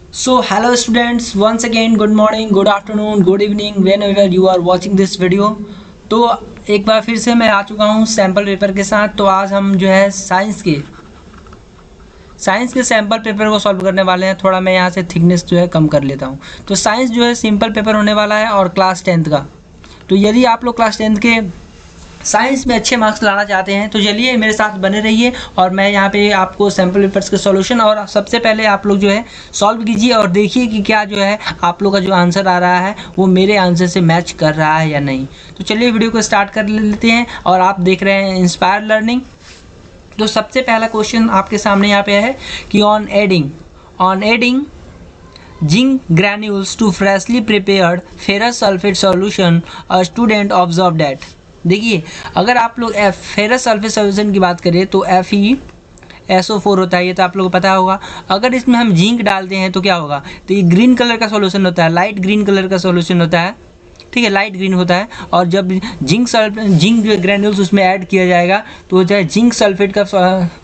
So hello students, once again good morning, good afternoon, good evening whenever you are watching this video। तो एक बार फिर से मैं आ चुका हूँ सैम्पल पेपर के साथ। तो आज हम जो है साइंस के सैम्पल पेपर को सॉल्व करने वाले हैं। थोड़ा मैं यहाँ से थिकनेस जो है कम कर लेता हूँ। तो साइंस जो है सिंपल पेपर होने वाला है और क्लास 10th का। तो यदि आप लोग क्लास 10th के साइंस में अच्छे मार्क्स लाना चाहते हैं तो चलिए मेरे साथ बने रहिए और मैं यहाँ पे आपको सैम्पल पेपर्स के सॉल्यूशन और सबसे पहले आप लोग जो है सॉल्व कीजिए और देखिए कि क्या जो है आप लोग का जो आंसर आ रहा है वो मेरे आंसर से मैच कर रहा है या नहीं। तो चलिए वीडियो को स्टार्ट कर लेते हैं और आप देख रहे हैं इंस्पायर लर्निंग। तो सबसे पहला क्वेश्चन आपके सामने यहाँ पे है कि on adding zinc granules to freshly prepared ferrous sulphate solution a student observe that. देखिए, अगर आप लोग फेरस सल्फेट सॉल्यूशन की बात करें तो FeSO4 होता है, ये तो आप लोगों को पता होगा। अगर इसमें हम जिंक डालते हैं तो क्या होगा, तो ये ग्रीन कलर का सॉल्यूशन होता है, लाइट ग्रीन कलर का सॉल्यूशन होता है, ठीक है, लाइट ग्रीन होता है। और जब जिंक ग्रैन्यूल्स उसमें ऐड किया जाएगा तो जो है जिंक सल्फेट का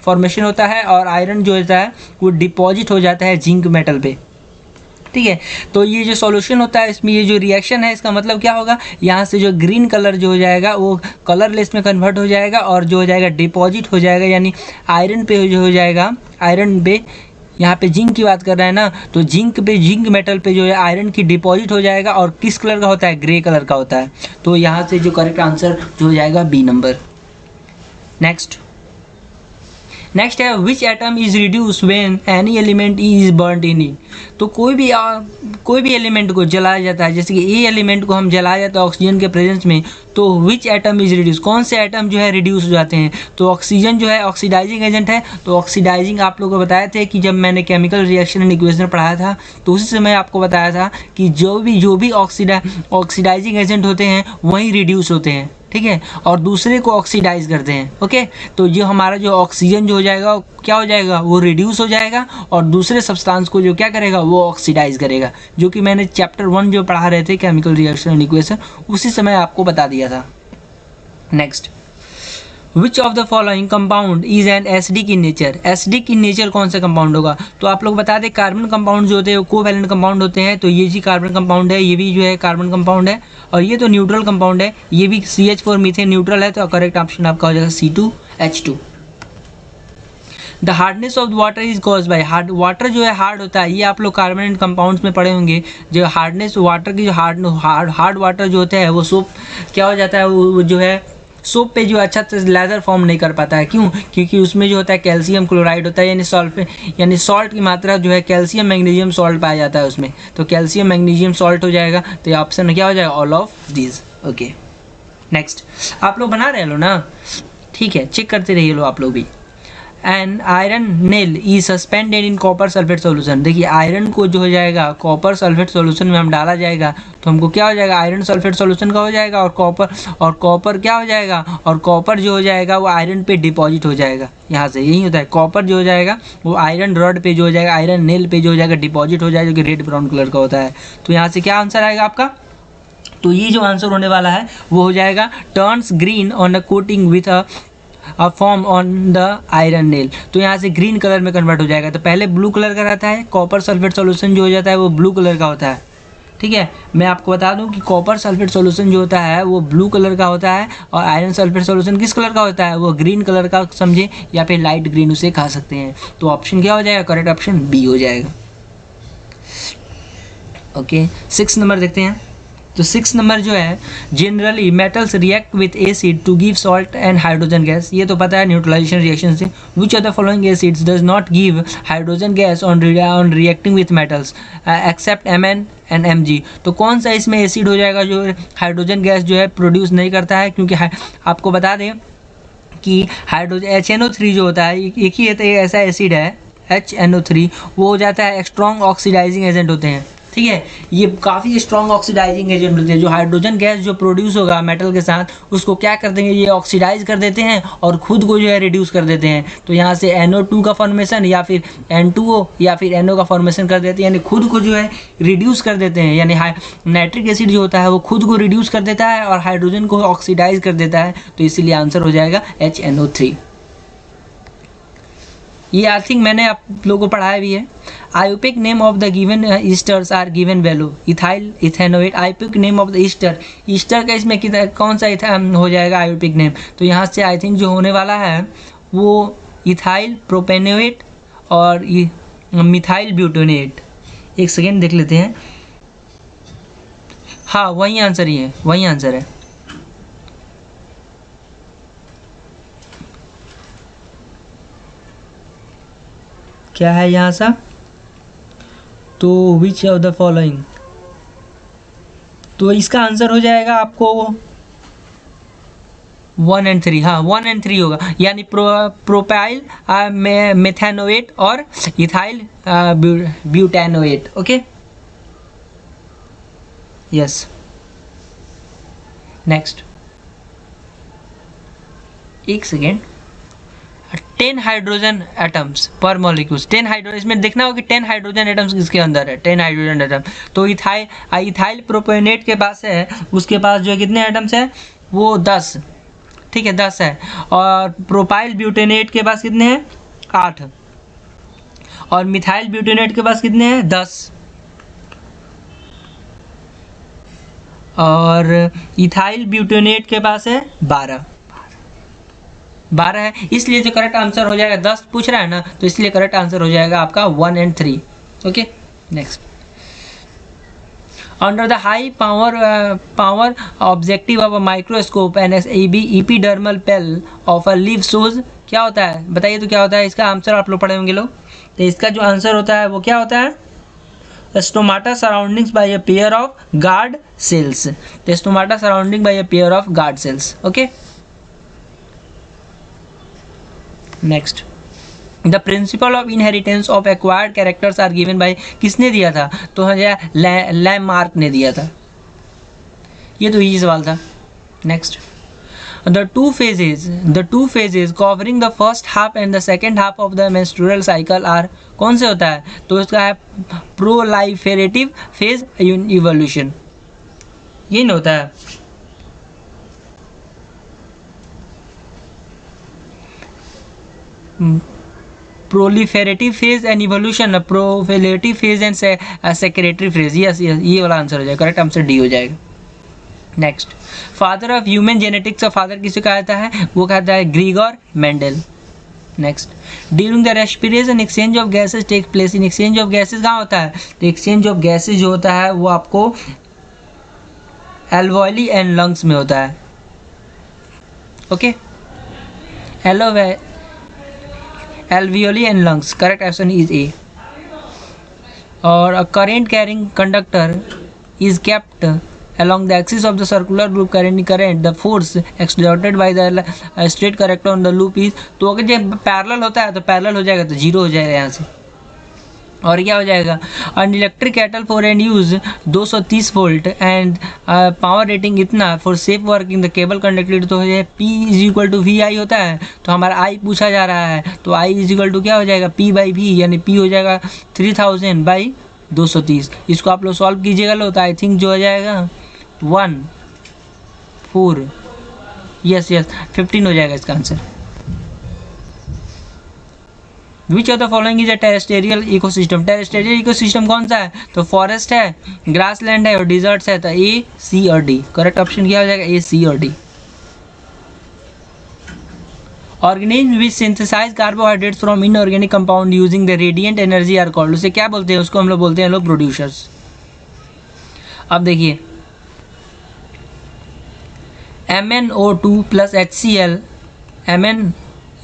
फॉर्मेशन होता है और आयरन जो होता है वो डिपॉजिट हो जाता है जिंक मेटल पे, ठीक है। तो ये जो सॉल्यूशन होता है इसमें ये जो रिएक्शन है इसका मतलब क्या होगा, यहाँ से जो ग्रीन कलर जो हो जाएगा वो कलरलेस में कन्वर्ट हो जाएगा और जो हो जाएगा डिपॉजिट हो जाएगा, यानी आयरन पे जो हो जाएगा, आयरन पे, यहाँ पे जिंक की बात कर रहे हैं ना, तो जिंक मेटल पे जो है आयरन की डिपॉजिट हो जाएगा और किस कलर का होता है, ग्रे कलर का होता है। तो यहाँ से जो करेक्ट आंसर जो हो जाएगा बी नंबर। नेक्स्ट है which atom is reduce when any element is burned in it. तो कोई भी एलिमेंट को जलाया जाता है, जैसे कि ए एलिमेंट को हम जलाया जाता है ऑक्सीजन के प्रेजेंस में, तो विच एटम इज रिड्यूस, कौन से एटम जो है रिड्यूस हो जाते हैं। तो ऑक्सीजन जो है ऑक्सीडाइजिंग एजेंट है। तो ऑक्सीडाइजिंग आप लोगों को बताए थे कि जब मैंने केमिकल रिएक्शन एंड इक्वेशन पढ़ाया था तो उसी समय आपको बताया था कि जो भी ऑक्सीडाइजिंग एजेंट होते हैं वही रिड्यूस होते हैं, ठीक है, और दूसरे को ऑक्सीडाइज करते हैं। ओके, तो जो हमारा जो ऑक्सीजन जो हो जाएगा क्या हो जाएगा, वो रिड्यूस हो जाएगा और दूसरे सब्सटेंस को जो क्या करेगा वो ऑक्सीडाइज करेगा, जो कि मैंने चैप्टर 1 जो पढ़ा रहे थे केमिकल रिएक्शन एंड इक्वेशन उसी समय आपको बता दिया था। Next, which of the following compound is an acidic in nature. Acidic in nature कौन सा कंपाउंड होगा, तो आप लोग बता दें कार्बन कंपाउंड जो होते हैं वो कोवैलेंट कंपाउंड होते हैं। तो ये जी कार्बन कंपाउंड है, ये भी जो है कार्बन कंपाउंड है, और ये तो न्यूट्रल कंपाउंड है, ये भी CH4 मीथेन न्यूट्रल है। तो करेक्ट ऑप्शन आपका हो जाएगा C2H2। The hardness of water is cause by water जो है हार्ड होता है, ये आप लोग कार्बोनेट कंपाउंड्स में पढ़े होंगे। जो हार्डनेस वाटर की जो हार्ड वाटर जो होता है वो सोप क्या हो जाता है, वो जो है सोप पे जो अच्छा से लेदर फॉर्म नहीं कर पाता है। क्यों, क्योंकि उसमें जो होता है कैल्शियम क्लोराइड होता है, यानी सॉल्ट की मात्रा जो है कैल्शियम मैग्नीशियम सॉल्ट पाया जाता है उसमें। तो कैल्शियम मैग्नीशियम सॉल्ट हो जाएगा, तो ये ऑप्शन क्या हो जाएगा, all of these. Okay, next, आप लोग बना रहे लो ना, ठीक है, चेक करते रहिए लो आप लोग भी। And iron nail is suspended in copper sulphate solution. देखिए, आयरन को जो हो जाएगा कॉपर सल्फेट सॉल्यूशन में हम डाला जाएगा तो हमको क्या हो जाएगा, आयरन सल्फेट सॉल्यूशन का हो जाएगा, और कॉपर क्या हो जाएगा, और कॉपर जो हो जाएगा वो आयरन पे डिपॉजिट हो जाएगा। यहाँ से यही होता है, कॉपर जो हो जाएगा वो आयरन रॉड पे जो हो जाएगा, आयरन नेल पे जो हो जाएगा डिपॉजिट हो जाएगा, जो कि रेड ब्राउन कलर का होता है। तो यहाँ से क्या आंसर आएगा आपका, तो ये जो आंसर होने वाला है वो हो जाएगा turns green on a coating with a form on the iron nail. तो यहाँ से ग्रीन कलर में कन्वर्ट हो जाएगा। तो पहले ब्लू कलर का रहता है, कॉपर सल्फेट सॉल्यूशन जो हो जाता है वो ब्लू कलर का होता है, ठीक है। मैं आपको बता दूं कि कॉपर सल्फेट सॉल्यूशन जो होता है वो ब्लू कलर का होता है और आयरन सल्फेट सॉल्यूशन किस कलर का होता है, वो ग्रीन कलर का समझे, या फिर लाइट ग्रीन उसे खा सकते हैं। तो ऑप्शन क्या हो जाएगा, करेक्ट ऑप्शन बी हो जाएगा। ओके, 6 नंबर देखते हैं। तो 6 नंबर जो है, generally metals react with acid to give salt and hydrogen gas. ये तो पता है न्यूट्रलाइजेशन रिएक्शन से। Which of the following acids does not give hydrogen gas on reacting with metals except Mn and Mg। तो कौन सा इसमें acid हो जाएगा जो हाइड्रोजन गैस जो है प्रोड्यूस नहीं करता है, क्योंकि आपको बता दें कि हाइड्रोजन HNO3 जो होता है एक ही ऐसा एसिड है HNO3, वो हो जाता है स्ट्रॉन्ग ऑक्सीडाइजिंग एजेंट होते हैं, ठीक है। ये काफ़ी स्ट्रॉन्ग ऑक्सीडाइजिंग एजेंट होते हैं। जो हाइड्रोजन गैस जो प्रोड्यूस होगा मेटल के साथ उसको क्या कर देंगे, ये ऑक्सीडाइज कर देते हैं और खुद को जो है रिड्यूस कर देते हैं। तो यहाँ से NO2 का फॉर्मेशन या फिर N2O या फिर NO का फॉर्मेशन कर देते हैं, यानी खुद को जो है रिड्यूस कर देते हैं। यानी नाइट्रिक एसिड जो होता है वो खुद को रिड्यूस कर देता है और हाइड्रोजन को ऑक्सीडाइज कर देता है। तो इसीलिए आंसर हो जाएगा HNO3। ये आई थिंक मैंने आप लोगों को पढ़ाया भी है। IUPAC name of the given esters are given value ethyl ethanoate. IUPAC name of the ester, ester का इसमें कितना कौन सा हो जाएगा आयोपिक नेम, तो यहाँ से आई थिंक जो होने वाला है वो इथाइल प्रोपेनोएट और मिथाइल ब्यूटेनेट। एक सेकेंड देख लेते हैं, हाँ वही आंसर ही है, वही आंसर है। क्या है यहाँ सा, तो विच ऑफ द फॉलोइंग, तो इसका आंसर हो जाएगा आपको 1 और 3। हाँ 1 और 3 होगा, यानी प्रोपाइल मेथेनोएट और ethyl butanoate. Okay yes, next. एक सेकेंड, 10 हाइड्रोजन एटम्स पर मॉलिक्यूल्स, 10 हाइड्रोजन, इसमें देखना होगा कि 10 हाइड्रोजन एटम्स किसके अंदर है, 10 हाइड्रोजन एटम। तो इथाइल प्रोपेनेट के पास है, उसके पास जो है कितने एटम्स है, वो 10, ठीक है 10 है। और प्रोपाइल ब्यूटेनेट के पास कितने हैं, 8। और मिथाइल ब्यूटेनेट के पास कितने हैं, 10। और इथाइल ब्यूटेनेट के पास है 12 है। इसलिए जो करेक्ट आंसर हो जाएगा, 10 पूछ रहा है ना, तो इसलिए करेक्ट आंसर हो जाएगा आपका 1 और 3। Okay next. Under the high power objective of a microscope an epidermal peel of a leaf shows, क्या होता है बताइए, तो क्या होता है इसका आंसर, आप लोग पढ़े होंगे लोग। तो इसका जो आंसर होता है वो क्या होता है, stomata surroundings by a pair of guard cells. तो stomata surrounding by a pair of guard cells. Okay next. The principle of inheritance of acquired characters are given by, किसने दिया था, तो लैमार्क ने दिया था। ये तो इजी सवाल था। Next. The two phases covering the first half and the second half of the menstrual cycle are, कौन से होता है, तो इसका है प्रोलाइफेरेटिव फेज इवोल्यूशन, ये नहीं होता है। Proliferative phase and evolution, proliferative phase and secretory phase, yes ये वाला आंसर हो जाएगा, करेक्ट आंसर डी हो जाएगा। Next. Father of human genetics, father किसे कहा जाता है, वो कहता है Gregor Mendel. Next. During the respiration exchange of gases take place in, exchange of gases कहाँ होता है, तो एक्सचेंज ऑफ गैसेज जो होता है वो आपको एल्वोली एंड लंग्स में होता है। Okay alveoli and lungs, correct option is A. और a current carrying conductor is kept along the axis of the circular loop current, the force exerted by the straight character on the loop is, तो अगर जब parallel होता है तो parallel हो जाएगा, तो 0 हो जाएगा यहाँ से। और क्या हो जाएगा, an electric kettle for and use 230 volt and power rating इतना for safe working the cable conducted, तो हो जाए P = VI होता है, तो हमारा I पूछा जा रहा है, तो I = क्या हो जाएगा, P/V, यानी P हो जाएगा 3000/230। इसको आप लोग सॉल्व कीजिएगा लो, तो आई थिंक जो हो जाएगा 1/4, यस 15 हो जाएगा इसका answer. Which of the following is a terrestrial ecosystem, terrestrial ecosystem कौन सा है, तो फॉरेस्ट है, ग्रासलैंड है और डिजर्ट्स है, तो A, C और D, करेक्ट ऑप्शन क्या हो जाएगा, A, C और D। Organism which synthesize carbohydrates from inorganic compound using the radiant energy are called, उसे क्या बोलते हैं, उसको हम लोग बोलते हैं लोग प्रोड्यूसर्स। अब देखिए MnO2 + HCl, Mn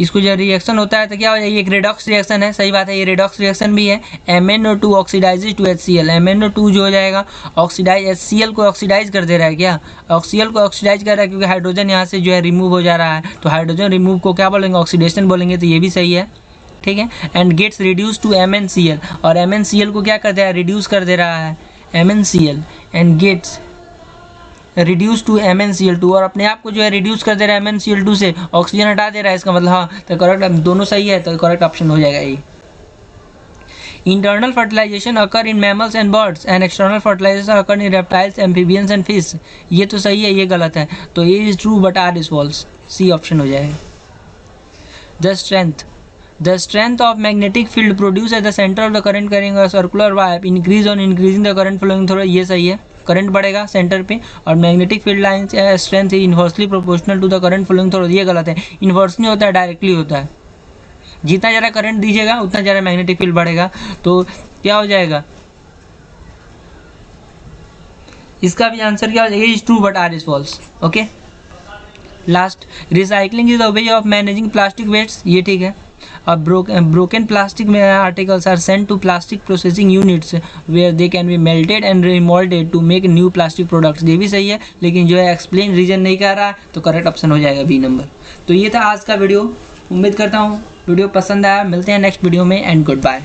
इसको जब रिएक्शन होता है तो क्या हो जाएगा, ये एक रेडॉक्स रिएक्शन है, सही बात है, ये रेडॉक्स रिएक्शन भी है। MnO2 oxidises to HCl, MnO2 जो हो जाएगा ऑक्सीडाइज, HCl को ऑक्सीडाइज कर दे रहा है, क्या ऑक्सीजन को ऑक्सीडाइज कर रहा है, क्योंकि हाइड्रोजन यहाँ से जो है रिमूव हो जा रहा है, तो हाइड्रोजन रिमूव को क्या बोलेंगे, ऑक्सीडेशन बोलेंगे, तो ये भी सही है, ठीक है। And gets reduce to MnCl, और MnCl को क्या कर दे रहा है, रिड्यूस कर दे रहा है MnCl, and gets reduce to MnCl2, और अपने आप को जो है रिड्यूस कर दे रहा है MnCl2 से, ऑक्सीजन हटा दे रहा है, इसका मतलब हाँ, तो करेक्ट दोनों सही है, तो करेक्ट ऑप्शन हो जाएगा A. Internal fertilization occur in mammals and birds and external fertilization occur in reptiles, amphibians and fish, ये तो सही है, ये गलत है, तो A is true but R is false, C option हो जाएगा। The the strength of magnetic field produce at the centre of the current carrying a circular wire increase on increasing the current flowing through, ये सही है, current बढ़ेगा centre पे, और magnetic field line strength inversely proportional to the current flowing through, ये गलत है, inverse नहीं होता है, डायरेक्टली होता है। जितना ज़्यादा करंट दीजिएगा उतना ज़्यादा मैग्नेटिक फील्ड बढ़ेगा। तो क्या हो जाएगा, इसका भी आंसर क्या हो जाएगा, is true but R is false. Okay, last, recycling is the way of managing plastic wastes, ये ठीक है। अब ब्रोकन प्लास्टिक में articles are sent to plastic processing units where they can be melted and remoulded to make new plastic products, ये भी सही है, लेकिन जो है एक्सप्लेन रीजन नहीं कर रहा है, तो करेक्ट ऑप्शन हो जाएगा बी नंबर। तो ये था आज का वीडियो, उम्मीद करता हूँ वीडियो पसंद आया। मिलते हैं नेक्स्ट वीडियो में एंड गुड बाय।